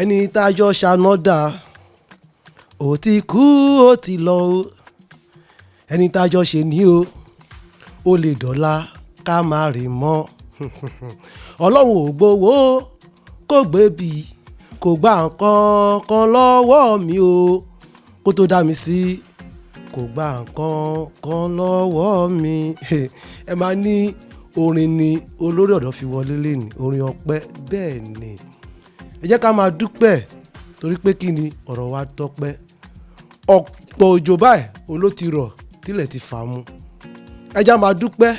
ẹni tájọ́ ṣanọ́dà ó ti kú ó ti lọ o ẹni tájọ́ ṣe ní o ó lè dọ̀la ká má rí mọ́ ọlọ́run ò gbowó kó gbébi kò gba nǹkan kan lọ́wọ́ mi o kó tó dá mi sí kò gba nǹkan kan lọ́wọ́ mi ẹ máa ní orin ni olórí ọ̀dọ́ fi wọlé lẹ́nu orin ọpẹ́ bẹ́ẹ̀ ni ẹ jẹ́ ká máa dúpẹ́ torí pé kí ni ọ̀rọ̀ wa tọ́pẹ́ ọ̀pọ̀ òjò báyìí òun ló ti rọ̀ tílẹ̀ ti fà mu ẹ jẹ́ máa dúpẹ́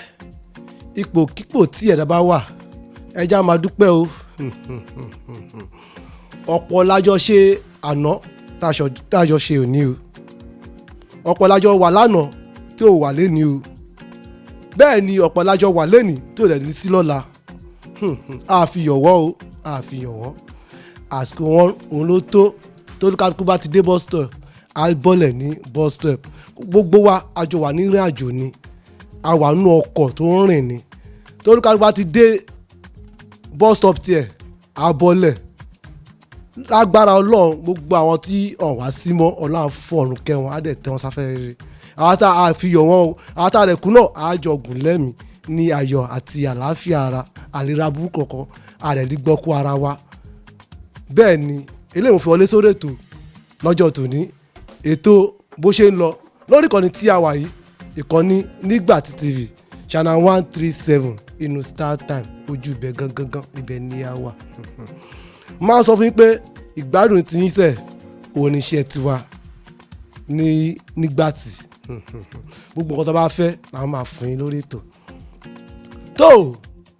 ipòkípò tí ẹ̀dá bá wà ẹ jẹ́ máa dúpẹ́ o ọ̀pọ̀ lájọ ṣe àná tájọ ṣe òní o ọ̀pọ̀ lájọ wà lánàá tí ò wà lẹ́ni o bẹ́ẹ̀ ni ọ̀pọ̀ lájọ wà lẹ́ni tí ò dẹ̀ ní sí lọ́la àfihànwọ́ o àfihànwọ́ àsìkò wọn òun ló tó kálukú bá ti dé bus stop á bọ́lẹ̀ ní bus stop gbogbo wa àjọ wà ní ìrìn àjò ni a wà nínú ọkọ̀ tó ń rìn ni kálukú bá ti dé bus stop tiẹ̀ á bọ́lẹ̀ lágbára ọlọ́run gbogbo àwọn tí ọ̀n wá sí mọ́ ọlọ́run fọ̀run kẹwọn á dẹ̀ tẹ́ wọn sáfẹ́ rere àwọn tá a fi yọ̀ wọ́n o àwọn tá a rẹ̀ kú náà á jọ gùn lẹ́mìí ní ayọ̀ àti àlàáfíà ara àlera burúkú kankan àrẹ̀lígbọ́kú ara wa bẹ́ẹ̀ ni eléyìí mo fi wọlé sórí ètò lọ́jọ́ tòní ètò bó ṣe ń lọ lórí ìkànnì tí a wà yìí ìkànnì NIGBATI TV channel 137 inú Star Time ojú ibẹ̀ gangan ibẹ̀ ni a wà máa sọ fún yín pé ìgbádùn tí yín sẹ̀ òun ni iṣẹ́ tiwa ní NIGBATI gbogbo nǹkan tó bá fẹ́ làwọn máa fún yín lórí ètò tó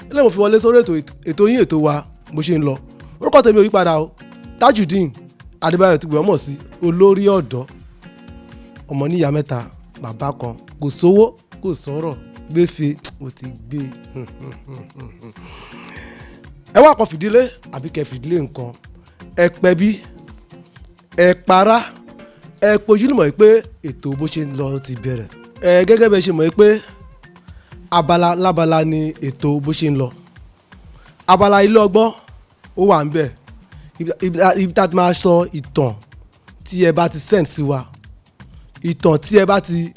eléyìí mo fi wọlé sórí ètò yín ètò wa bó ṣe ń lọ orúkọ tèmi ò yí padà o Tajudeen Adébáyọ̀ tí gbọ́n mọ̀ sí olórí ọ̀dọ́ ọmọ níyà mẹ́ta bàbá kan kò sówó kò sọ̀rọ̀ gbéfe ó ti gbé ẹ wá kan fìdílé àbí kẹ fìdílé nǹkan ẹ pẹ́ bí ẹ para ẹ pojú mọ̀ pé ètò bó ṣe ń lọ ti bẹ̀rẹ̀ ẹ gẹ́gẹ́ bẹ́ẹ̀ ṣe mọ̀ pé abala lábala ni ètò bó ṣe ń lọ abala ilé ọgbọ́n ó wà ń bẹ̀ ibi tá a ti máa sọ ìtàn tí ẹ bá ti send sí wa ìtàn tí ẹ bá ti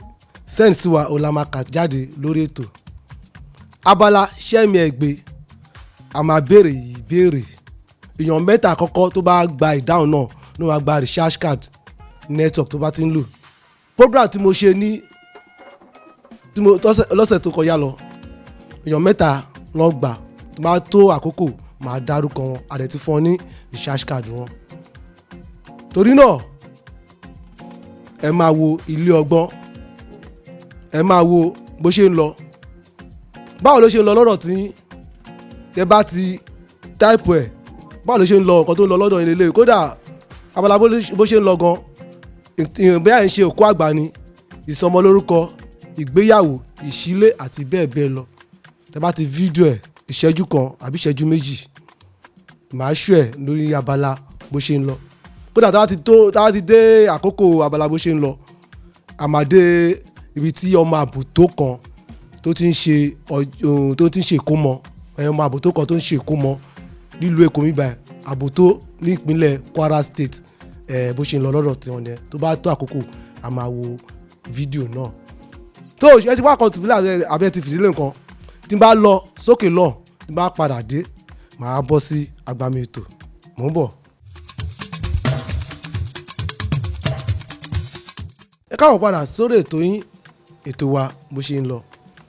send sí wa ó la máa kà jáde lórí ètò abala ṣẹ́mi ẹ̀gbẹ́ a máa béèrè ìbéèrè èèyàn mẹ́ta àkọ́kọ́ tó bá gba ìdáhùn náà ló máa gba recharge card network tó bá ti ń lò program tí mo ṣe ní lọ́sẹ̀ tó kọjá lọ èèyàn mẹ́ta ló gbà tó máa tó àkókò máa dárúkọ wọn àdẹ̀ ti fún ọ ní recharge card wọn torí náà ẹ máa wo ilé ọgbọ́n ẹ máa wo bó ṣe ń lọ báwo ló ṣe ń lọ lọ́rọ̀ tí tẹ bá ti táìpù ẹ̀ báwo ló ṣe ń lọ nǹkan tó ń lọ lọ́dọ̀ ilé ilé kódà abala bó ṣe ń lọ gan bẹ́ẹ̀ ń ṣe òkú àgbà ni ìsọmọlórúkọ ìgbéyàwó ìṣílé àti bẹ́ẹ̀ bẹ́ẹ̀ lọ tẹ bá ti fídíò ẹ̀ ìṣẹ́jú kan àbí ìṣẹ́jú méjì màá ṣù ẹ̀ lórí abala bó ṣe ń lọ kódà tá a ti dé àkókò abala bó ṣe ń lọ àmàdé ibi tí ọmọ àbùtó kan tó ti ń ṣe ìkómọ ọmọ àbùtó kan tó ń ṣe ìkómọ nílùú Èkó mi báyìí àbùtó ní ìpínlẹ̀ Kwara State bó ṣe ń lọ lọ́dọ̀ tí wọ́n dẹ tó bá tó àkókò a máa wo fídíò náà tó ẹ ti wá kan tìbílẹ̀ abẹ́ ti fìdílé nǹkan tí n bá lọ sókè lọ tí n bá padà dé màá bọ́ sí agbami ètò mò ń bọ̀. ẹ káwọn padà sórí ètò yín ètò wa bó ṣe ń lọ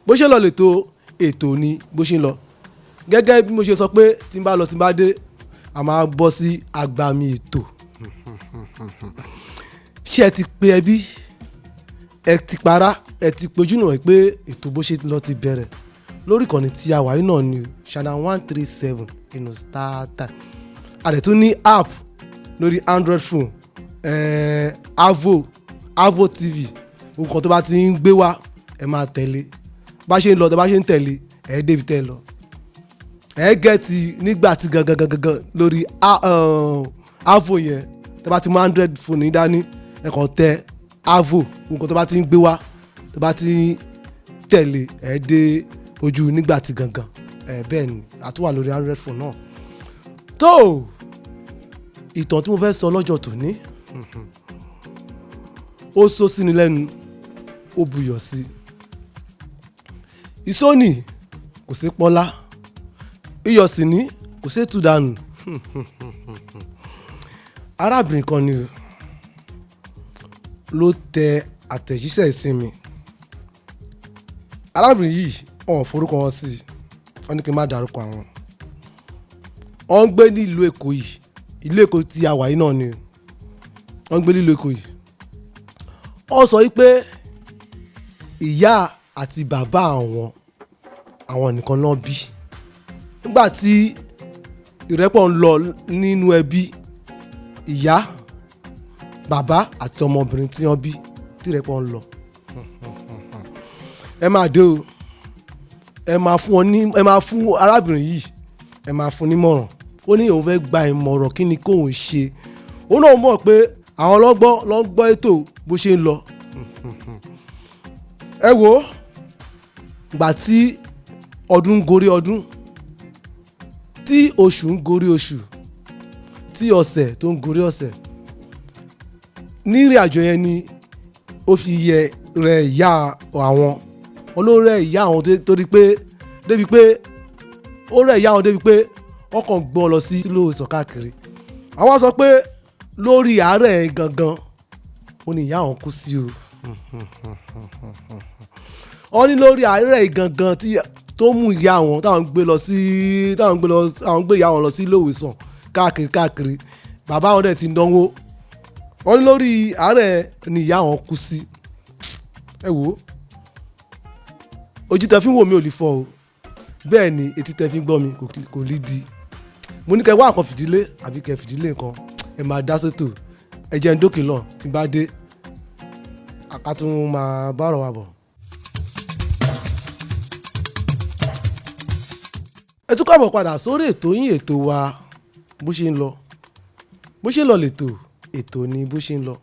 bó ṣe ń lọ lètò ètò ni bó ṣe ń lọ gẹ́gẹ́ bí mo ṣe sọ pé tí n bá lọ tí n bá dé a máa bọ́ sí agbami ètò ṣé ẹ ti pe ẹbí ẹ ti para ẹ ti pojú náà pé ètò bó ṣe lọ ti bẹ̀rẹ̀ lórí ìkànnì tí a wà yìí náà ni channel 137 inú Star Time a dẹ̀ tún ní app lórí Android phone Avo TV nǹkan tó bá ti ń gbé wá ẹ máa tẹ̀lé bá ṣe ń lọ tó bá ṣe ń tẹ̀lé ẹ débi tẹ́ lọ ẹ gẹ́ẹ̀tì NIGBATI gangan lórí Avo yẹn tó bá ti mú Android phone ní dání ẹ kàn tẹ Avo nǹkan tó bá ti ń gbé wá tó bá ti ń tẹ̀lé ẹ dé ojú NIGBATI gangan bẹ́ẹ̀ ni àtúwà lórí Android phone náà tó ìtàn tí mo fẹ́ sọ lọ́jọ́ tòní ó sọ sí ni lẹ́nu ó buyọ̀ sí ìsónì kò sí pọ́nlá iyọ̀ sì ní kò sí tú dànù arábìnrin kan ni ló tẹ àtẹ̀jíṣẹ́ sí mi arábìnrin yìí ọ̀hún forúkọ wọn sí wọ́n ní kí n má dárúkọ àwọn wọ́n ń gbé ní ìlú Èkó yìí ìlú Èkó tí a wà yìí náà ni wọ́n ń gbé ní ìlú Èkó yìí wọ́n sọ wípé ìyá àti bàbá àwọn nìkan náà bí nígbà tí ìrẹ́pọ̀ ń lọ nínú ẹbí ìyá bàbá àti ọmọbìnrin tí wọ́n bí tí ìrẹ́pọ̀ ń lọ ẹ máa dé o ẹ máa fún arábìnrin yìí ẹ máa fún nímọ̀ràn ó ní òun fẹ́ gba ìmọ̀ràn kí ni kóun ṣe ó náà mọ̀ pé àwọn ọlọ́gbọ́n ló ń gbọ́ ètò bó ṣe ń lọ ẹ wo gbà tí ọdún ń gorí ọdún tí oṣù ń gorí oṣù tí ọ̀sẹ̀ tó ń gorí ọ̀sẹ̀ ní ìrìn àjò yẹn ni ó fi yẹ rẹ ìyá àwọn olóòrẹ ìyá àwọn torí pé débi pé ó rẹ ìyá àwọn débi pé wọ́n kàn gbọ́n lọ sí ilé ìwòsàn káàkiri àwọn sọ pé lórí àárẹ̀ gangan ó ní ìyá àwọn kú sí o wọ́n ní lórí àárẹ̀ gangan tó mú ìyá àwọn táwọn gbé ìyá àwọn lọ sí ilé ìwòsàn káàkiri bàbá àwọn dẹ̀ ti náwó wọ́n ní lórí àárẹ̀ ni ìyá àwọn kú sí ẹ wò ó ojú tẹ fi ń wò mí ò lè fọ́ o bẹ́ẹ̀ ni etí tẹ fi ń gbọ́ mi kò lè di mo ní kẹ́ wá nǹkan fìdílé àbí kẹ́ fìdílé nǹkan ẹ máa dá sótò ẹ jẹ́ ń dókè lọ tí bá dé àkàtún máa bá ọ̀rọ̀ wa bọ̀. ẹ tún káàbọ̀ padà sórí ètò yín ètò wa bó ṣe ń lọ lètò ètò ni bó ṣe ń lọ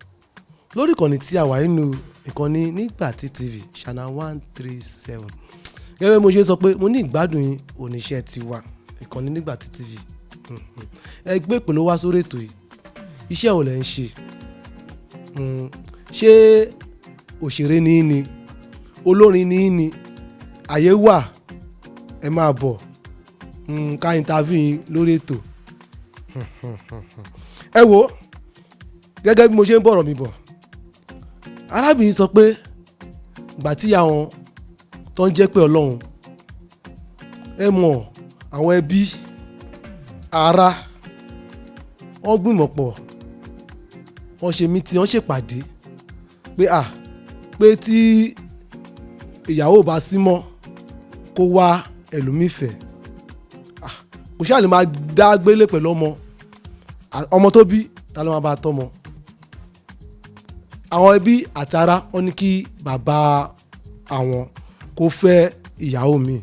lórí ìkànnì tí a wà nínú ìkànnì NIGBATI TV channel 137 gẹ́gẹ́ bí mo ṣe sọ pé mo ní ìgbádùn yín oníṣẹ́ tiwa ìkànnì NIGBATI TV ẹ gbé ìpolówó wá sórí ètò yìí iṣẹ́ ò lẹ́ ń ṣe ṣé òṣèré ní olórin ní àyè wà ẹ máa bọ̀ ká interview yín lórí ètò ẹ wo gẹ́gẹ́ bí mo ṣe ń bọ̀rọ̀ mi bọ̀ arábìnrin sọ pé ìgbà tí àwọn tó ń jẹ́ pé Ọlọ́run ẹ mọ̀ àwọn ẹbí ará wọ́n gbìmọ̀ pọ̀ wọ́n ṣe mítí wọ́n ṣèpàdé pé tí ìyàwó bá sí mọ́ kó wá ẹlòmífẹ̀ẹ́ kò ṣáà lè máa dá gbélé pẹ̀lú ọmọ tó bí ta ló máa bá tọ́mọ àwọn ẹbí àtàrà wọ́n ní kí bàbá àwọn kó fẹ́ ìyàwó mi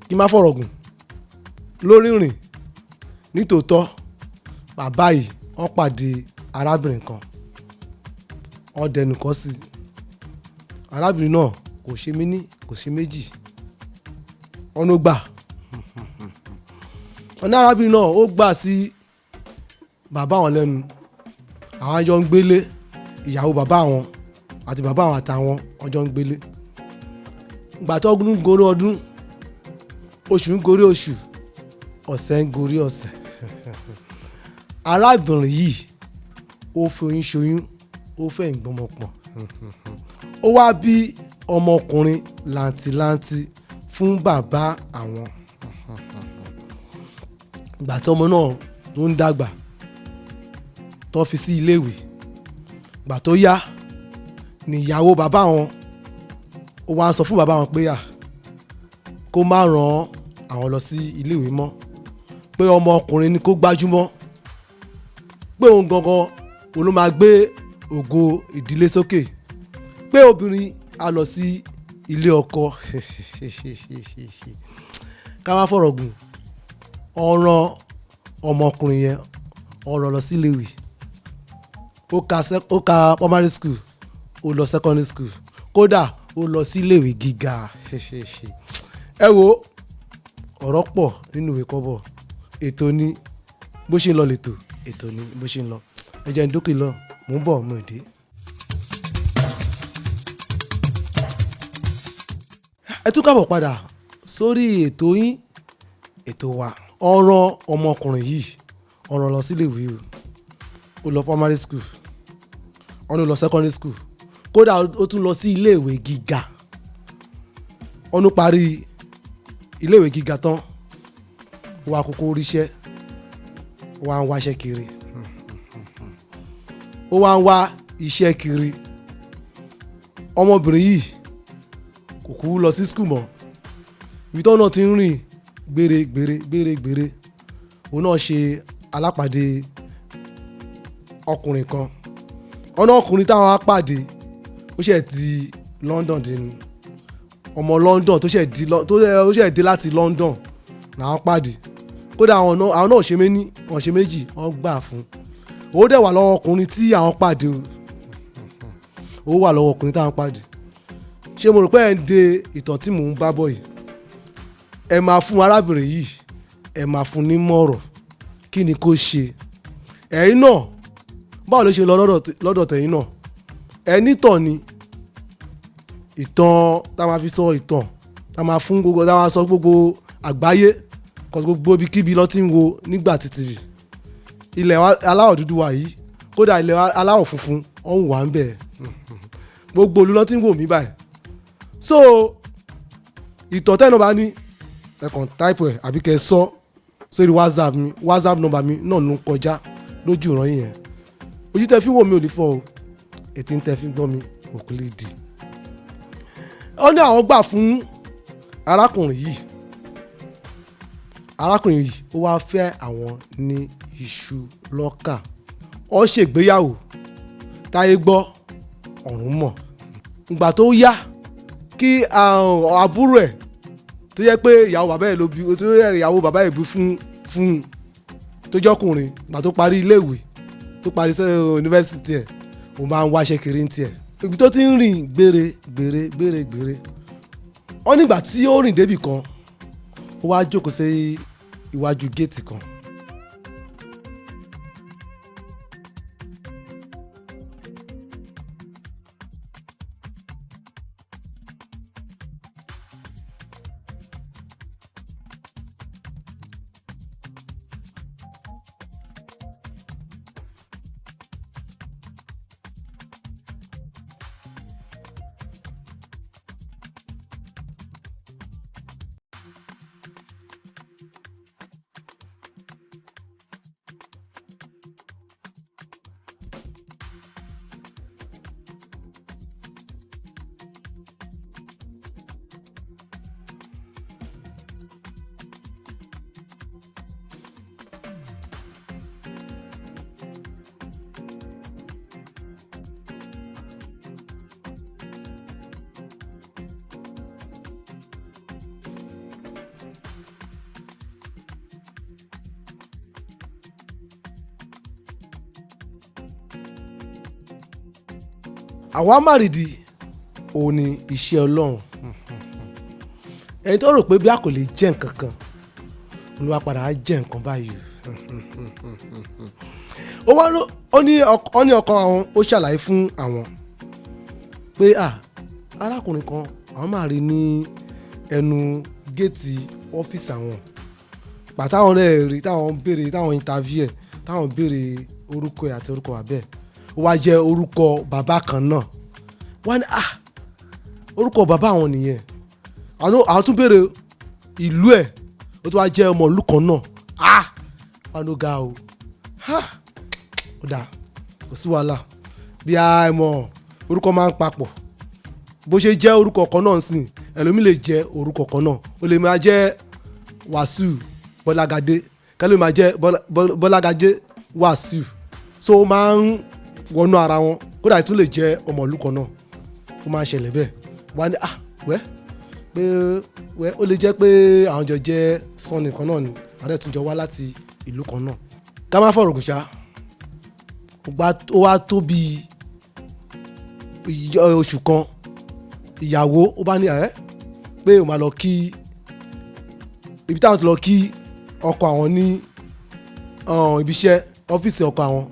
kí má fọ̀rọ̀ gùn lórí rìn nítòótọ́ bàbá yìí wọ́n pàdé arábìnrin kan wọ́n dẹnu kọ́ sí arábìnrin náà kò ṣe méní kò ṣe méjì wọ́n ló gbà wọ́n ní arábìnrin náà ó gbà sí bàbá àwọn lẹ́nu àwọn jọ ń gbélé ìyàwó bàbá àwọn àti bàbá àwọn àtàwọn ọjọ́ ń gbélé ìgbà tó ọdún ń gorí ọdún oṣù ń gorí oṣù ọ̀sẹ̀ ń gorí ọ̀sẹ̀ arábìnrin yìí ó fi oyún ṣoyún ó fẹ́ ìgbọ́mọpọ̀ ó wá bí ọmọkùnrin làǹtìlanti fún bàbá àwọn ìgbà tí ọmọ náà tó ń dàgbà tó fi sí iléèwé ìgbà tó yá ni ìyàwó bàbá wọn ó wá sọ fún bàbá wọn pé kó má ràn àwọn lọ sí iléèwé mọ́ pé ọmọ ọkùnrin ni kó gbájúmọ́ pé òun gangan òun ló máa gbé ògo ìdílé sókè pé obìnrin á lọ sí ilé ọkọ ká má fọ̀rọ̀ gùn ọ̀ràn ọmọkùnrin yẹn ọ̀rọ̀ lọ sí iléèwé ó ka primary school ó lọ secondary school kódà ó lọ sí iléèwé gíga ẹ wo ọ̀rọ̀ pọ̀ nínú ìwé kọ́bọ̀ ètò ní bó ṣe ń lọ lẹ́tọ̀ ètò ni bó ṣe ń lọ ẹ jẹ́ n dókè lọ mò ń bọ̀ mo dé. ẹ tún kábọ̀ padà sórí ètò yín ètò wa ọ̀rọ̀ ọmọkùnrin yìí ọ̀rọ̀ lọ sílé ìwé ó lọ primary school ó lọ secondary school kódà ó tún lọ sí ilé ìwé gíga ó parí ilé ìwé gíga tán ó wá kókó ríṣẹ́ ó wá ń wáṣẹ́ kiri ó wá ń wá iṣẹ́ kiri ọmọbìnrin yìí kò kú lọ sí skul mọ́ ibi tó náà ti ń rìn gbèrè òun náà ṣe alápàdé ọkùnrin kan ọ̀nà ọkùnrin táwọn á pàdé ó ṣe di London dé ni ọmọ London tó ṣe dé láti London làwọn pàdé kódà àwọn náà ṣe méní wọ́n ṣe méjì wọ́n gbà fún ó dẹ̀ wà lọ́wọ́ ọkùnrin tí àwọn pàdé ó wà lọ́wọ́ ọkùnrin táwọn pàdé ṣé mo rò pé ẹ̀ ń de ìtàn tí mò ń bá bọ̀ yìí ẹ máa fún arábìnrin yìí ẹ máa fún ní mọ̀rọ̀ kí ni kó ṣe ẹ̀yin náà báwo ló ṣe lọ lọ́dọ̀ tẹ̀yin náà ẹ nítàn ni ìtàn tá a máa fi sọ ìtàn tá a máa fún gbogbo tá a máa sọ gbogbo àgbáyé kò gbogbo ibikíbi ló ti ń wo NIGBATI TV ilẹ̀ aláwọ̀ dúdú wa yìí kódà ilẹ̀ aláwọ̀ funfun ọ̀hún wà ń bẹ̀ gbogbo olú ló ti ń wò mí báyìí so ìtàn tẹ́nu bá ní ẹ kàn táìpù ẹ̀ àbí kẹ́ ẹ sọ sórí WhatsApp nọ́mbà mi náà ló ń kọjá lójú ìran yẹn ojú tẹ́ fi wò mí ò ní fọ́ o ètí ń tẹ́ fi gbọ́ mi òkú lè dì ó ní àwọn gbà fún arákùnrin yìí ó wá fẹ́ àwọn ní iṣu lọ́kà ó ṣègbéyàwó táyé gbọ́ ọ̀run mọ̀ ìgbà tó yá kí àbúrò ẹ̀ tó yẹ pé ìyàwó bàbá ẹ̀ ló bí tó yẹ ìyàwó bàbá ẹ̀ bí fún tó jọkùnrin ìgbà tó parí iléèwé tó parí yunifásitì ẹ̀ ó máa ń wáṣẹ́ kiri ní tiẹ̀ ibi tó ti ń rìn gbèrè ó nígbà tí ó rìn débì kan ó wá jókòó sí iwájú géètì kan. àwa márìdì òun ni iṣẹ́ Ọlọ́run ẹni tó rò pé bí a kò lè jẹ́ nǹkan kan Olúwa padà á jẹ́ nǹkan báyìí ó ní ọkọ àwọn ó ṣàlàyé fún àwọn pé arákùnrin kan àwọn máa rí ní ẹnu géètì ọ́fíìsì àwọn pàtàwọn rẹ̀ rí táwọn béèrè táwọn interview ẹ̀ táwọn béèrè orúkọ ẹ̀ àti orúkọ bàbá ẹ̀ ó wá jẹ́ orúkọ bàbá kan náà wọ́n ní orúkọ bàbá àwọn nìyẹn àwọn tún béèrè ìlú ẹ̀ ó tún wá jẹ́ ọmọ ìlú kan náà wọn ló ga o ó dà kò sí wàhálà bí a mọ̀ orúkọ máa ń papọ̀ bó ṣe jẹ́ orúkọ kan náà sìn ẹlòmíì lè jẹ́ orúkọ kan náà ó lè máa jẹ́ Wàsíù Bọ́lágadé kẹ́lẹ́ máa jẹ́ Bọ́lágadé Wàsíù so ó máa ń wọnú ara wọn kódà tún lè jẹ́ ọmọ ìlú kan náà ó máa ń ṣẹlẹ̀ bẹ́ẹ̀ wọ́n á ní ó lè jẹ́ pé àwọn jọ jẹ́ sọ́ọ̀nì kan náà ni àwọn ẹ̀ tún jọ wá láti ìlú kan náà ká má fọ̀rọ̀ gùn ṣá ó wá tó bí oṣù kan ìyàwó ó bá ní pé ó máa lọ kí ibi táwọn ti lọ kí ọkọ àwọn ní ibi iṣẹ́ ọ́fíìsì ọkọ àwọn.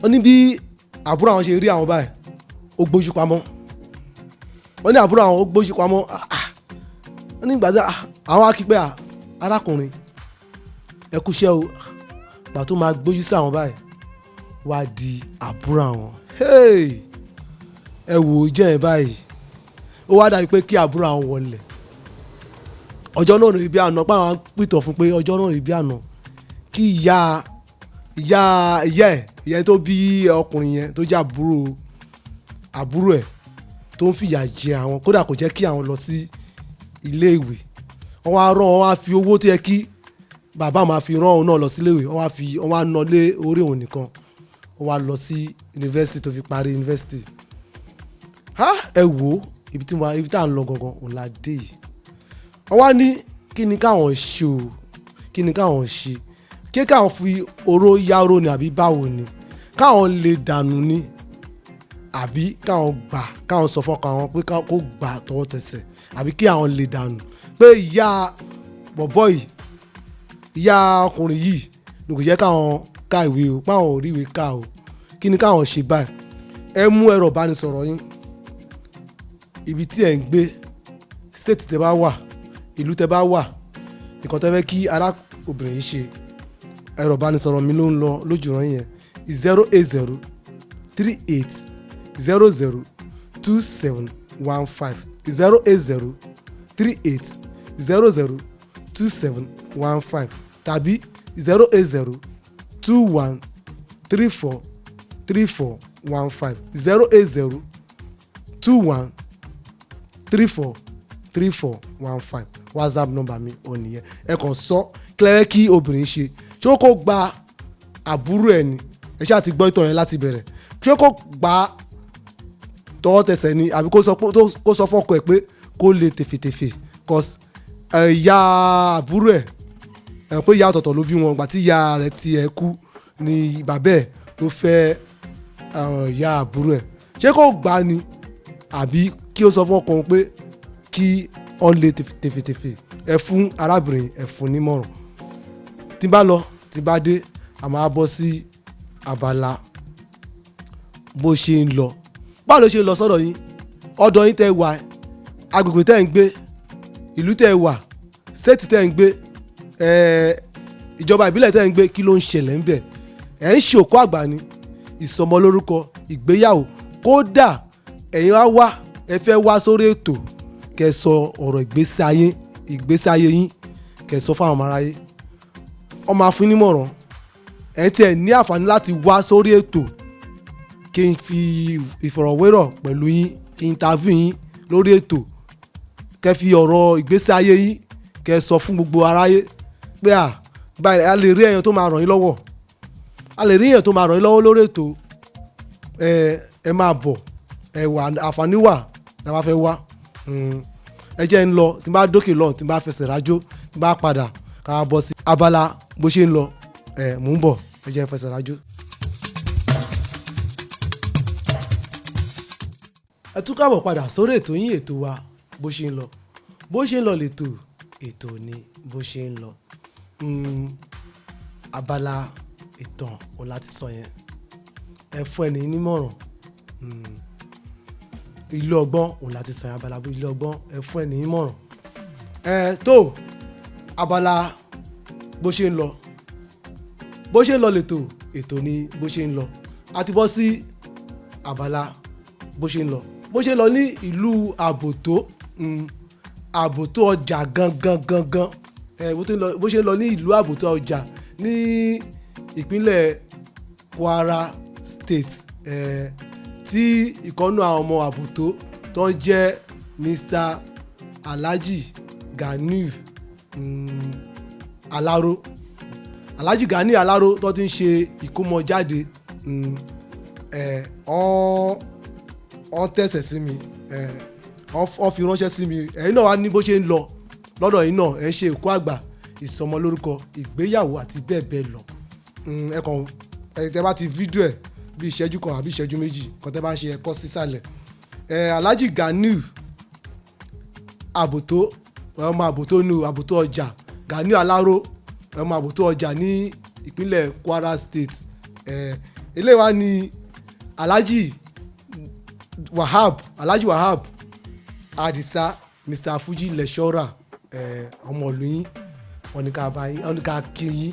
Wọ́n ní bí àbúrò àwọn ṣe rí àwọn báyìí ó gbójú pamọ́. Wọ́n ní àbúrò àwọn ó gbójú pamọ́. Wọ́n ní ìgbà tí àwọn akípẹ́ arákùnrin ẹ kúṣẹ́ o, gbà tó máa gbójú sí àwọn báyìí wá di àbúrò àwọn. Ẹ wò ó jẹ́ ẹ báyìí ó wá dàbí pé kí àbúrò àwọn wọlé. Ọjọ́ náà rí bí àná páwọn pìtàn fún pé ọjọ́ náà rí bí àná kí ìyá ẹ̀ tó bí ọkùnrin yẹn tó jẹ́ àbúrò ẹ̀ tó ń fìyà jẹ àwọn kódà kò jẹ́ kí àwọn lọ sí ilé ìwé. Wọ́n wá rán wọn wá fi owó tó yẹ kí bàbá máa fi rán òun náà lọ sí ilé ìwé wọ́n wá ná lé orí òun nìkan. Wọ́n wá lọ sí yunifásitì tó fi parí yunifásitì. Ẹ wò ó ibi tá à ń lọ gangan òun la dé yìí. Wọ́n wá ní kí ni káwọn ṣe o, kí ni káwọn ṣe, kí káwọn fi oró yáró ni àbí báwo ni, káwọn lè dànù ni àbí káwọn sọ fọkàn àwọn pé kó gbà tọwọ́ tẹsẹ̀ àbí kí àwọn lè dànù pé ìyá bọ̀bọ̀ yìí ìyá ọkùnrin yìí ni kò jẹ́ káwọn ká ìwé o, páwọn ò rí ìwé ká o, kí ni káwọn ṣe báyìí. Ẹ mú ẹ̀rọ ìbánisọ̀rọ̀ yín, ibi tí ẹ̀ ń gbé, state tẹ́ bá wà, ìlú tẹ́ bá wà, nǹkan tẹ́ fẹ́ kí arábìnrin yìí ṣe. Ẹ̀rọ ìbánisọ̀rọ̀ mi ló ń lọ lójúran yẹn 08038002715 08038002715 tàbí 08021343415 08021343415 WhatsApp number mi ò nìyẹn. Ẹ kàn sọ kílẹ̀ kí obìnrin ṣe ṣé kó gba àbúrò ẹ̀ ni, ẹ ṣáà ti gbọ́ ìtàn yẹn láti bẹ̀rẹ̀, ṣé kó gba tọwọ́ tẹsẹ̀ ni àbí kó sọ fọ́kọ ẹ̀ pé kó lè tèfètèfè cause ìyá àbúrò ẹ̀ pé ìyá ọ̀tọ̀ọ̀tọ̀ ló bí wọn, gbà tí ìyá rẹ̀ ti ẹ̀ kú ni bàbá ẹ̀ ló fẹ́ ìyá àbúrò ẹ̀. Ṣé kó gbà ni àbí kí ó sọ fọ́kọ wọn pé kí ọ lè tèfètèfè. Ẹ fún arábìnrin ẹ fún nímọ̀ràn. Tí bá lọ tí bá dé a máa bọ́ sí abala bó ṣe ń lọ. Báwo ló ṣe ń lọ sọ́dọ̀ yín, ọ̀dọ̀ yín tẹ́ wà, agbègbè tẹ́ ń gbé, ìlú tẹ́ wà, state tẹ́ ń gbé, ìjọba ìbílẹ̀ tẹ́ ń gbé, kí ló ń ṣẹlẹ̀ ń bẹ̀. Ẹ̀ ń ṣe òkú àgbà ni, ìsọmọlórúkọ, ìgbéyàwó, kódà ẹ̀yin wá ẹ fẹ́ wá sórí ètò kẹ́ sọ ọ̀rọ̀ ìgbésí ayé yín kẹ́ sọ fáwọn ọmọ aráyé. Wọ́n máa fún nímọ̀ràn. Ẹ tí ẹ ní àǹfààní láti wá sórí ètò kí n fi ìfọ̀rọ̀wérọ̀ pẹ̀lú yín, kí n interview yín lórí ètò, kẹ́ fi ọ̀rọ̀ ìgbésí ayé yín kẹ́ sọ fún gbogbo aráyé pé báyìí a lè rí èèyàn tó máa ràn yín lọ́wọ́, lórí ètò. Ẹ máa bọ̀, ẹ wà àǹfààní wà tá a bá fẹ́ wá. Ẹ jẹ́ ń lọ, tí n bá dókè lọ, tí n bá fẹsẹ̀ rájò, tí n bá padà ká bọ́ sí abala bó ṣe ń lọ. Mò ń bọ̀, ẹ jẹ́ ń fẹsẹ̀ rájò. Ẹ tún káàbọ̀ padà sórí ètò yín, ètò wa bó ṣe ń lọ. Bó ṣe ń lọ lètò, ètò ni bó ṣe ń lọ. Abala ìtàn òun láti sọ yẹn. Ẹ fún ẹni nímọ̀ràn. Ilé ọgbọ́n òun láti sọ yẹn, abala ilé ọgbọ́n, ẹ fún ẹni nímọ̀ràn. Tó abala bó ṣe ń lọ. Bó ṣe ń lọ lètò, ètò ni bó ṣe ń lọ. A ti bọ́ sí abala bó ṣe ń lọ. Bó ṣe ń lọ ní ìlú àbòtó, àbòtó ọjà gangan. Bó ṣe ń lọ ní ìlú àbòtó ọjà ní ìpínlẹ̀ Kwara State, tí ìkọ́nú àwọn ọmọ àbòtó tó ń jẹ́ Mr. Alhaji Ganiu Alaro. Alhaji Ganiu Alaro tó ti ń ṣe ìkómọjáde. Wọ́n tẹ̀sẹ̀ sí mi, wọ́n fi ránṣẹ́ sí mi. Ẹ̀yin náà wá ní bó ṣe ń lọ lọ́dọ̀ yín náà, ẹ̀ ń ṣe òkú àgbà, ìsọmọlórúkọ, ìgbéyàwó àti bẹ́ẹ̀ bẹ́ẹ̀ lọ. Tẹ́ bá ti fídíò ẹ̀ bí ìṣẹ́jú kan àbí ìṣẹ́jú méjì kan tẹ́ bá ń ṣe ẹ̀kọ́ sísàlẹ̀. Alhaji Ganiu àbòtó, ọmọ àbòtó ní àbòtó ọjà, Ganiu Alaro ọmọ àbòtó ọjà ní ìpínlẹ̀ Kwara State. Eléyìí wá ní Alhaji Wahab Adisa Mr. Fuji lecturer ọmọ ìlú yín wọ́n ní ká kí yín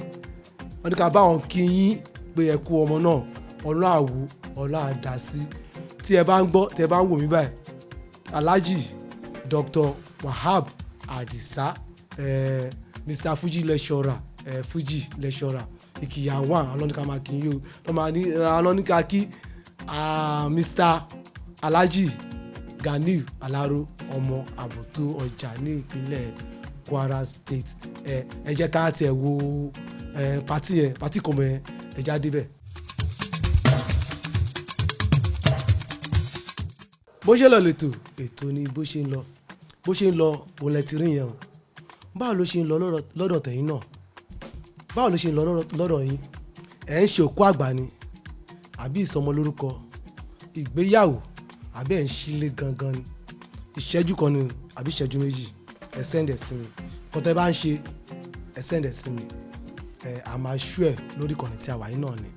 wọ́n ní ká bá wọn kí yín pé ẹ kú ọmọ náà ọlọ́ àwò ọlọ́ àdásí tí ẹ bá ń gbọ́ tí ẹ bá ń wò mí báyìí Alhaji Dr. Wahab Adisa Mr. Fuji lecturer Fuji lecturer ìkìyà wà alọ́nìkà máa kí yín o alọ́nìkà kí Mr. Alhaji Ganiu Alaro ọmọ àbòtó ọjà ní ìpínlẹ̀ Kwara State. Ẹ jẹ́ ká tiẹ̀ wo pàtí kọ̀mọ̀ ẹ já débẹ̀. bó ṣe lọ lẹ́tọ̀ ètò ni bó ṣe ń lọ òun lẹ ti rí yẹn o. báwo ló ṣe ń lọ lọ́dọ̀ tẹ̀yìn náà báwo ló ṣe ń lọ lọ́dọ̀ yín ẹ̀ ń ṣe òkú àgbà ni àbí ìsọmọlórúkọ ìgbéyàwó àbí ẹ̀ ń ṣílé gangan ni ìṣẹ́jú kan ni àbí ìṣẹ́jú méjì ẹ sẹ́ndẹ̀ sí mi kọ́tẹ́ bá ń ṣe ẹ sẹ́ndẹ̀ sí mi a máa ṣú ẹ̀ lórí ìkànnì tí a wà yín náà ni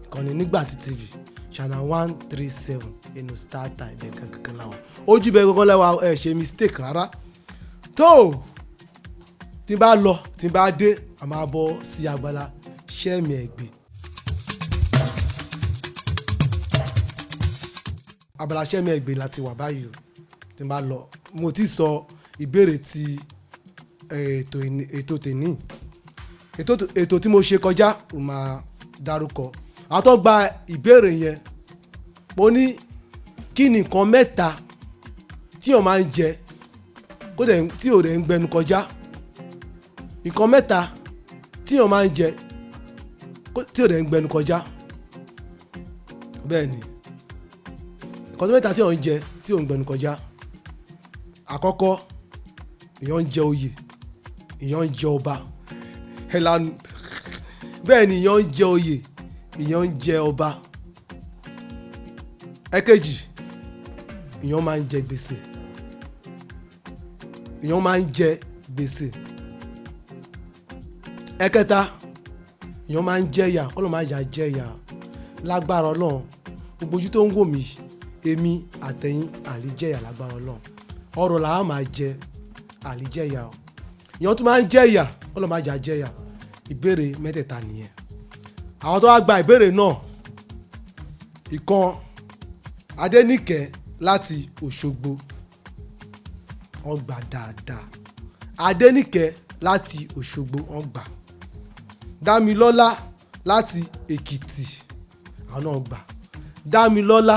ìkànnì NIGBATI TV channel 137 inú star time bẹ́ẹ̀ kankan láwọn ojú bẹ́ẹ̀ kankan lẹ́wà ẹ ṣe mistake rárá tó tí n bá lọ tí n bá dé a máa bọ́ sí agbára ṣẹ́mi ẹ̀gbẹ́. abala ṣẹ́mi ẹ̀gbẹ́ láti wà báyìí o tí n bá lọ mo ti sọ ìbéèrè ti ètò tèní ètò tí mo ṣe kọjá mo máa dárúkọ àwọn tó gba ìbéèrè yẹn mo ní kí ni nǹkan mẹ́ta tí o máa ń jẹ tí o rẹ̀ ń gbẹnu kọjá nǹkan mẹ́ta tí o máa ń jẹ tí o rẹ̀ ń gbẹnu kọjá bẹ́ẹ̀ ni nǹkan mẹ́ta tí o ń jẹ tí o ń gbẹnu kọjá àkọ́kọ́ èèyàn ń jẹ oyè èèyàn ń jẹ ọba ẹlànà bẹ́ẹ̀ ni èèyàn ń jẹ oyè èèyàn ń jẹ ọba ẹ̀kejì èèyàn máa ń jẹ gbèsè èèyàn máa ń jẹ gbèsè ẹ̀kẹta èèyàn máa ń jẹ ìyà kọ́ ló máa jà jẹ ìyà lágbára Ọlọ́run gbogbo ojú tó ń wò mí èmi àtẹ̀yìn àlejẹ̀yà lágbára Ọlọ́run ọ̀rọ̀ làá máa jẹ àlejẹ̀yà o èèyàn tó máa ń jẹ ìyà kọ́ ló máa jà jẹ ìyà ìbéèrè mẹ́tẹ̀ẹ̀ta nìyẹn àwọn tó wá gba ìbéèrè náà ìkan Adéníkẹ́ láti Òṣogbo wọ́n gbà dáadáa Adéníkẹ́ láti Òṣogbo wọ́n gbà Dámilọ́lá láti Èkìtì àwọn náà gbà Dámilọ́lá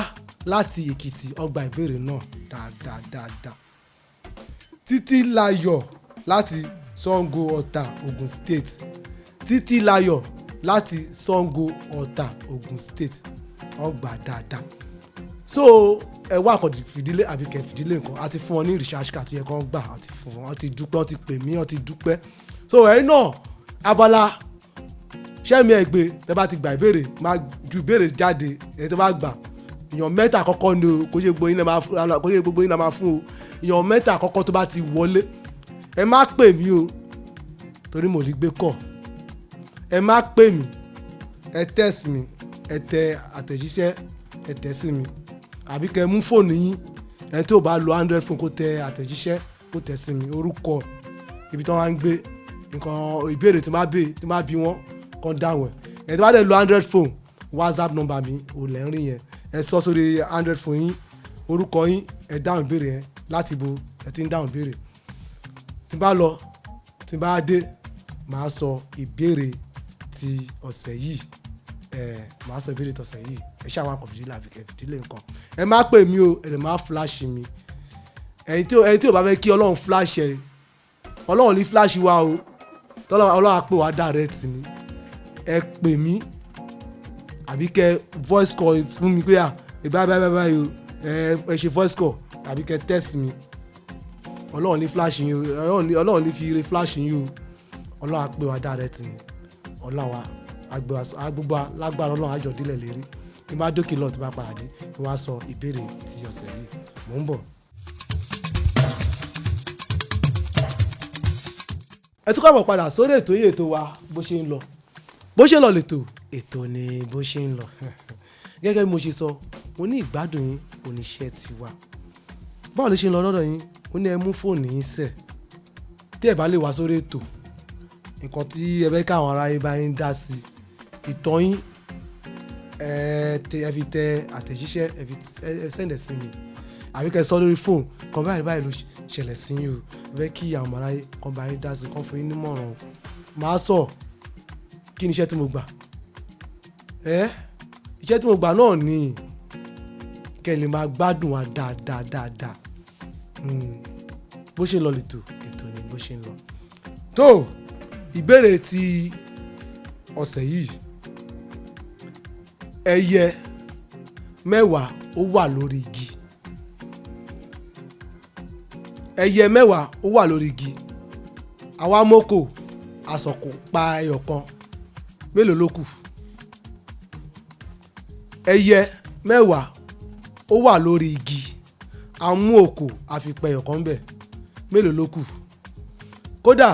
láti Èkìtì wọ́n gba ìbéèrè náà dáadáa Títílayọ̀ láti Ṣàngó Ọ̀tà Ògùn State Títílayọ̀ láti Ṣàngó Ọ̀tà Ògùn State wọ́n gbà dáadáa so ẹ wá àkọ́dì fìdílé àbí kẹ́ fìdílé nǹkan àti fún wọn ní research card tó yẹ kán gbà àti fún wọn àti dúpẹ́ àti pè mí àti dúpẹ́ so ẹ̀yin náà abala ṣẹ́mi ẹ̀gbẹ́ tẹ́ bá ti gba ìbéèrè máa ju ìbéèrè jáde ẹ̀yin tó bá gbà èèyàn mẹ́ta àkọ́kọ́ ni o kò ṣe gbogbo yín náà máa fún o èèyàn mẹ́ta àkọ́kọ́ tó bá ti wọlé ẹ má pè mí o torí mo lè gbé kọ̀ ẹ má pè mí ẹ text mi ẹ tẹ àtẹ̀jíṣẹ́ ẹ tẹ̀ sí mi àbí kẹ́ mú fóònù yín ẹni tí ò bá lo Android phone kó tẹ àtẹ̀jíṣẹ́ kó tẹ̀ sí mi orúkọ ibi tí wọ́n wá ń gbé nǹkan ìbéèrè tí máa bí wọ́n kàn dáhùn ẹ̀ ẹni tí wọ́n bá dẹ̀ lo Android phone WhatsApp number mi ò lẹ́rìn yẹn ẹ sọ sórí Android phone yín orúkọ yín ẹ dáhùn ìbéèrè yẹn láti bo ẹ ti ń dáhùn ìbéèrè tí bá lọ tí bá dé màá sọ ìbéèrè ti ọ̀sẹ̀ yìí màá sọ ìbéèrè tọ̀sẹ̀ yìí ẹ ṣáà wá kọ̀ fìdílé àbí kẹ́ fìdílé nǹkan ẹ má pè mí o ẹ lè má flash mi ẹ̀yin tí ò bá fẹ́ kí Ọlọ́run flash ẹ Ọlọ́run ní flash wa o Ọlọ́run á pè wá direct ni ẹ pè mí àbí kẹ́ voice call fún mi pé báyìí o ẹ ṣe voice call àbí kẹ́ text mi Ọlọ́run ní flash yín o Ọlọ́run ní fi ire flash yín o Ọlọ́run á pè wá direct ni Ọlọ́run wa agbogbo lágbára Ọlọ́run àjọ dílẹ̀ lérí tí bá dókè lọ tí bá padà dé kí wọ́n á sọ ìbéèrè ti ọ̀sẹ̀ yìí mò ń bọ̀. ẹ tún káàbọ̀ padà sórí ètò yìí ètò wa bó ṣe ń lọ lẹ́tọ̀ ètò ni bó ṣe ń lọ gẹ́gẹ́ bí mo ṣe sọ mo ní ìgbádùn yín oníṣẹ́ tiwa báwo lè ṣe ń lọ lọ́dọ̀ yín ó ní ẹ mú fóònù yín sẹ̀ tí ẹ bá lè wá sórí ètò nǹkan tí ẹ fẹ́ káwọn aráyé bá yín dá sí ìtàn yín ẹ fi tẹ àtẹ̀jíṣẹ́ ẹ fi sẹ́ndẹ̀ sí mi àbí kẹ́ sọ lórí fóònù kan báyìí ló ṣẹlẹ̀ sí yín o ẹ fẹ́ kí àwọn aráyé kan bá yín dá sí kan fún yín nímọ̀ràn máa sọ kí ni iṣẹ́ tí mo gbà iṣẹ́ tí mo gbà náà ni kẹ́ lè máa gbádùn wa dáadáa bó ṣe ń lọ lẹ́tọ̀ ètò ni bó ṣe ń lọ tó ìbéèrè ti ọ̀sẹ̀ yìí ẹyẹ mẹ́wàá ó wà lórí igi ẹyẹ mẹ́wàá ó wà lórí igi àwa mọ́kò àsọ̀kò pa ẹyọ kan mélòó ló kù ẹyẹ mẹ́wàá ó wà lórí igi àmú òkò àfipẹ́ ẹyọ kan bẹ̀ mélòó ló kù kódà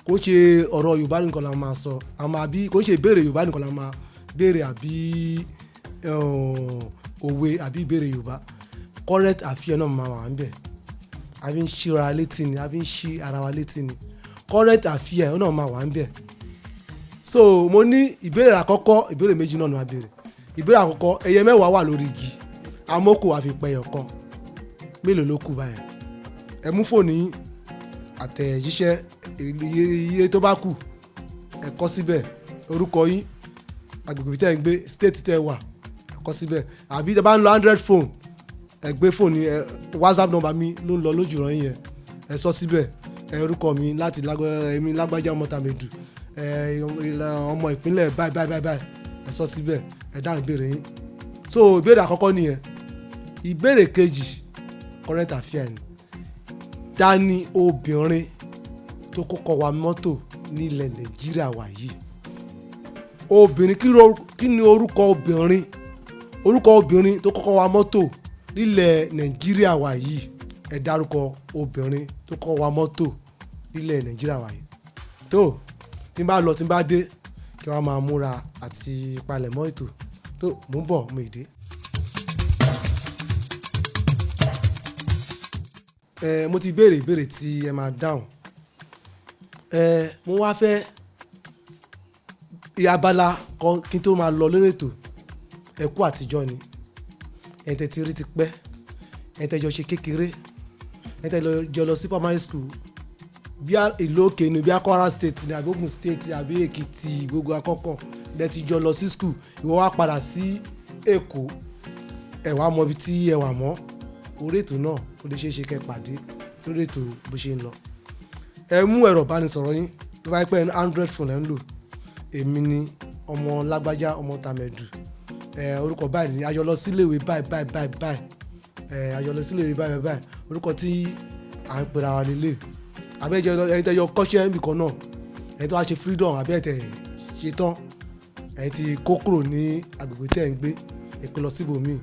kò ṣe ọ̀rọ̀ Yorùbá nìkan la máa sọ àmọ́ àbí kò ṣe ìbéèrè Yorùbá nìkan la máa béèrè àbí òwe àbí ìbéèrè Yorùbá current affair náà máa wà ń bẹ̀ àbí ń ṣí ara létí ni àbí ń ṣí ara wa létí ni current affair náà máa wà ń bẹ̀ so mo ní ìbéèrè àkọ́kọ́ ìbéèrè méjì náà ni wàá béèrè ìbéèrè àkọ́kọ́ ẹyẹ mẹ́wàá wà lórí igi amókò àfipẹ́ ẹyọ kan mélòó ló kù báyẹn ẹ mú fóònù yín àtẹ̀jíṣẹ́ iye tó bá kù ẹ kọ síbẹ̀ orúkọ yín agbègbè tẹ́ ń gbé state tẹ́ wà ẹ kọ síbẹ̀ àbí tẹ́ bá ń lo Android phone ẹ gbé fóònù WhatsApp number mi ló ń lọ lójú ràn yẹn ẹ sọ síbẹ̀ ẹ orúkọ mi láti lágbájá ọmọ tàmẹ̀dù ọmọ ìpínlẹ̀ báyìí ẹ sọ síbẹ̀ ẹ dáhùn ìbéèrè yín so ìbéèrè àkọ́kọ́ nìyẹn ìbéèrè kejì current affair ni ta ni obìnrin tó kọ́kọ́ wa mọ́tò nílẹ̀ Nàìjíríà wà yìí obìnrin kí ni orúkọ obìnrin tó kọ́kọ́ wa mọ́tò nílẹ̀ Nàìjíríà wà yìí ẹ dárúkọ obìnrin tó kọ́kọ́ wa mọ́tò nílẹ̀ Nàìjíríà wà yìí tó tí n bá lọ tí n bá dé kí wọ́n máa múra àti palẹ̀mọ́ ètò tó mò ń bọ̀ mo ìdè. Mo ti béèrè ìbéèrè tí ẹ máa dáhùn mo wá fẹ́ abala kan kí n tó máa lọ lórí ètò ẹ̀kú àtijọ́ ni ẹ̀tẹ̀ ti rí ti pẹ́ ẹ̀tẹ̀ jọ ṣe kékeré ẹ̀tẹ̀ jọ lọ sí primary school bí ìlú òkè ni bí Kwara state ni àbí Ògùn state àbí Èkìtì gbogbo akọ́kọ́ lẹ́ ti jọ lọ sí school ìwọ wá padà sí Èkó ẹ wá mọ ibi tí ẹ wà mọ́ orí ètò náà ó lè ṣeé ṣe kẹ́ pàdé lórí ètò bó ṣe ń lọ ẹ mú ẹ̀rọ ìbánisọ̀rọ̀ yín tó bá pẹ́ Android phone ẹ̀ ń lò èmi ni ọmọ lágbájá ọmọ tàmẹ̀dù orúkọ báyìí ni a jọ lọ síléèwé báyìí a jọ lọ síléèwé báyìí orúkọ tí à ń pera wa nílé àbẹ́jọ ẹni tẹ́jọ kọ́ṣẹ́ nìkan náà ẹni tó wá ṣe freedom àbẹ́ ẹ̀tẹ̀ ṣe tán ẹni tí kó kúrò ní agbègbè tẹ́ ń gbé ẹ̀pẹ́ lọ síbòmíì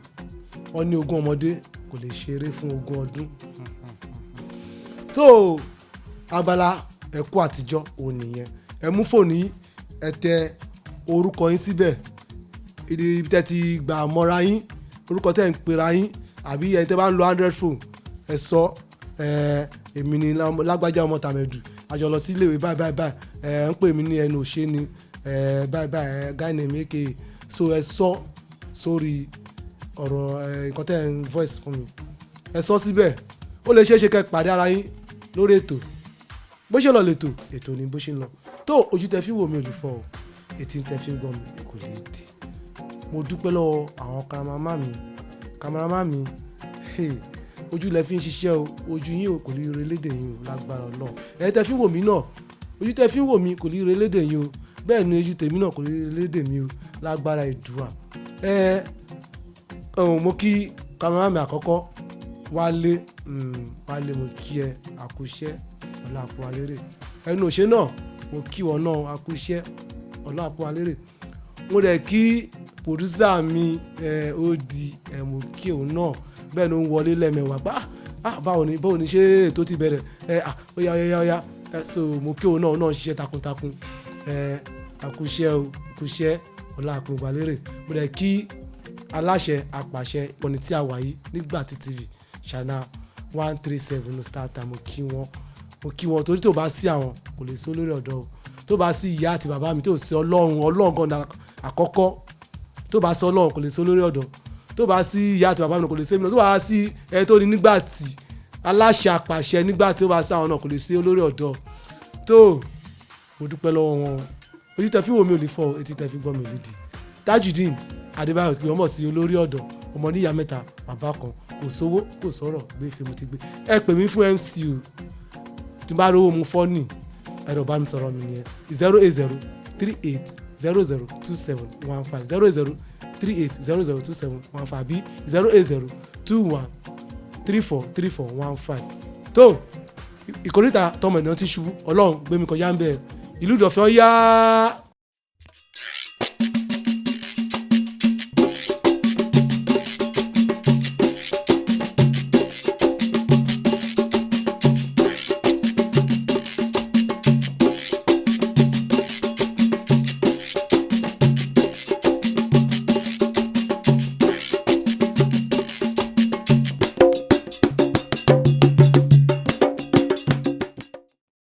wọ́n ní 20 ọmọdé kò lè ṣeré fún 20 ọdún tó abala ẹ̀kú àtijọ́ òun nìyẹn ẹ mú fóònù yín ẹ tẹ orúkọ yín síbẹ̀ ibi tẹ́ ti gbà mọ́ra yín orúkọ tẹ́ ń pera yín àbí ẹni tẹ́ bá ń lo Android phone ẹ sọ èmi ni lágbájá ọmọ tàmẹ̀dù àjọ lọ sí iléèwé báyìí ń pè mí ní ẹnu òṣè ni báyìí guy name aka so ẹ sọ sórí ọ̀rọ̀ nǹkan tẹ́ ń voice fún mi ẹ sọ síbẹ̀ ó lè ṣeé ṣe kẹ́ pàdé ara yín lórí ètò bó ṣe lọ lẹ́tọ̀ ètò ni bó ṣe ń lọ tó ojú tẹ́ fi wò mí olùfọ́ o etí tẹ́ fi ń gbọ́ mi kò lè dì mo dúpẹ́ lọ́wọ́ àwọn kameramá mi ojú lẹ fi ń ṣiṣẹ́ o ojú yín o kò lè rí elédè yín o lágbára Ọlọ́run ẹ̀yin tẹ́ fi ń wò mí náà ojú tẹ́ fi ń wò mí kò lè rí elédè yín o bẹ́ẹ̀ ni ojú tèmi náà kò lè rí elédè mi o lágbára Èdùà mo kí kameramá mi àkọ́kọ́ Wálé mo kí ẹ àkúṣẹ́ ọ̀la àpò alérè ẹnu òṣè náà mo kí wọn náà àkúṣẹ́ ọ̀la àpò alérè mo dẹ̀ kí pòdúsà mi ó di mo kí òun náà bẹ́ẹ̀ ló ń wọlé lẹ́mẹ̀wá báwo ni ṣé ètò ti bẹ̀rẹ̀ ó yá so mo kí òun náà ṣiṣẹ́ takuntakun àkúṣẹ́ ọlá àpòǹgbàlérè mo dẹ̀ kí aláṣẹ àpàṣẹ ìkànnì tí a wà yìí NIGBATI TV channel 137 starter mo kí wọn torí tó bá sí àwọn kò lè sí olórí ọ̀dọ́ o tó bá sí ìyá àti bàbá mi tó sí ọlọ́run gan àkọ́kọ́ tó bá sí ọlọ́run kò lè sí olórí ọ̀dọ́ tó bá sí ìyá àti bàbá mi kò lè sí èmi náà tó bá sí ẹ tó ní NIGBATI aláṣẹ àpàṣẹ NIGBATI tó bá sí àwọn náà kò lè sí olórí ọ̀dọ́ tó mo dúpẹ́ lọ́wọ́ wọn ojú tẹ fi wo mi ò lè fọ etí tẹ fi gbọ́ mi ò lè di Tajudeen Adébáyọ̀ pé ọmọ sí olórí ọ̀dọ́ ọmọ níyà mẹ́ta bàbá kan kò sówó kò sọ̀rọ̀ gbé fíìmù ti gbé ẹ pè mí fún MC o tí n bá rówó mu fọ́ọ̀nì ẹ̀rọ bá mi sọ̀rọ̀ mi nìyẹn 08038002715 08038002715 àbí 08021343415 tó ìkórìtà tọmọ ènìyàn ti ṣubú ọlọ́run gbé mi kọjá ń bẹ̀ ìlú ìdọ̀fẹ́ ó yá.